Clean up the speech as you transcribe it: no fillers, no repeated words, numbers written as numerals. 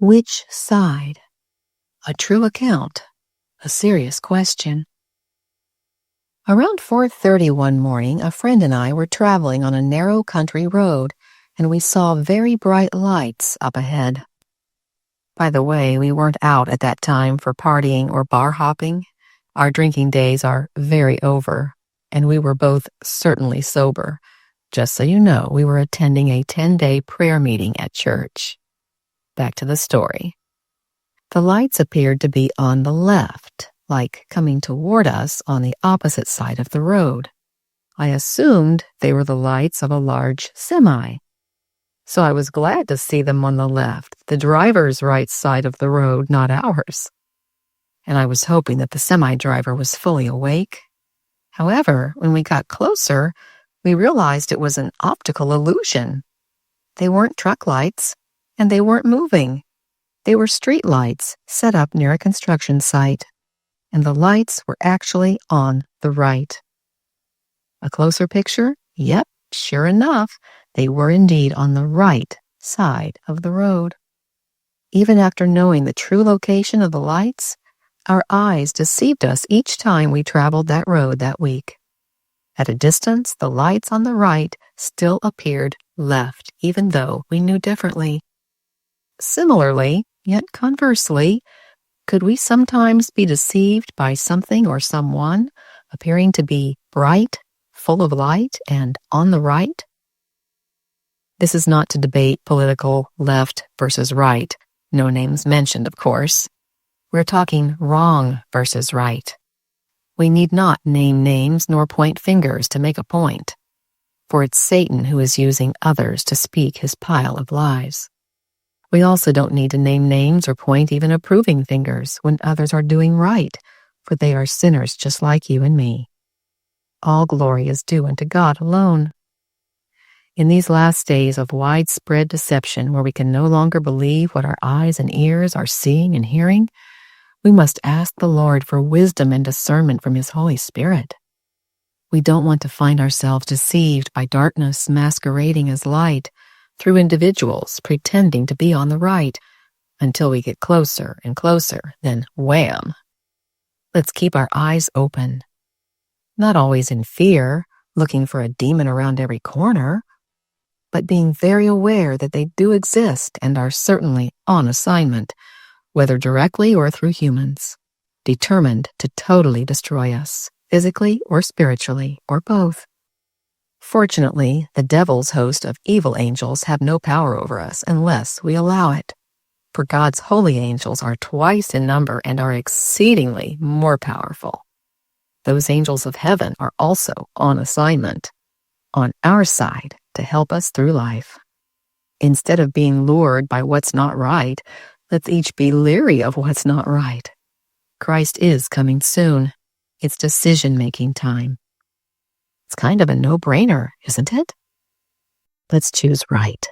Which side? A true account, a serious question. Around 4:30 one morning, a friend and I were traveling on a narrow country road, and we saw very bright lights up ahead. By the way, we weren't out at that time for partying or bar hopping. Our drinking days are very over, and we were both certainly sober. Just so you know, we were attending a 10-day prayer meeting at church. Back to the story. The lights appeared to be on the left, like coming toward us on the opposite side of the road. I assumed they were the lights of a large semi. So I was glad to see them on the left, the driver's right side of the road, not ours. And I was hoping that the semi-driver was fully awake. However, when we got closer, we realized it was an optical illusion. They weren't truck lights, and they weren't moving. They were street lights set up near a construction site, and the lights were actually on the right. A closer picture? Yep, sure enough, they were indeed on the right side of the road. Even after knowing the true location of the lights, our eyes deceived us each time we traveled that road that week. At a distance, the lights on the right still appeared left, even though we knew differently. Similarly, yet conversely, could we sometimes be deceived by something or someone appearing to be bright, full of light, and on the right? This is not to debate political left versus right. No names mentioned, of course. We're talking wrong versus right. We need not name names nor point fingers to make a point, for it's Satan who is using others to speak his pile of lies. We also don't need to name names or point even approving fingers when others are doing right, for they are sinners just like you and me. All glory is due unto God alone. In these last days of widespread deception, where we can no longer believe what our eyes and ears are seeing and hearing, we must ask the Lord for wisdom and discernment from His Holy Spirit. We don't want to find ourselves deceived by darkness masquerading as light through individuals pretending to be on the right until we get closer and closer, then wham! Let's keep our eyes open. Not always in fear, looking for a demon around every corner, but being very aware that they do exist and are certainly on assignment, whether directly or through humans, determined to totally destroy us, physically or spiritually, or both. Fortunately, the devil's host of evil angels have no power over us unless we allow it, for God's holy angels are twice in number and are exceedingly more powerful. Those angels of heaven are also on assignment, on our side to help us through life. Instead of being lured by what's not right, let's each be leery of what's not right. Christ is coming soon. It's decision-making time. It's kind of a no-brainer, isn't it? Let's choose right.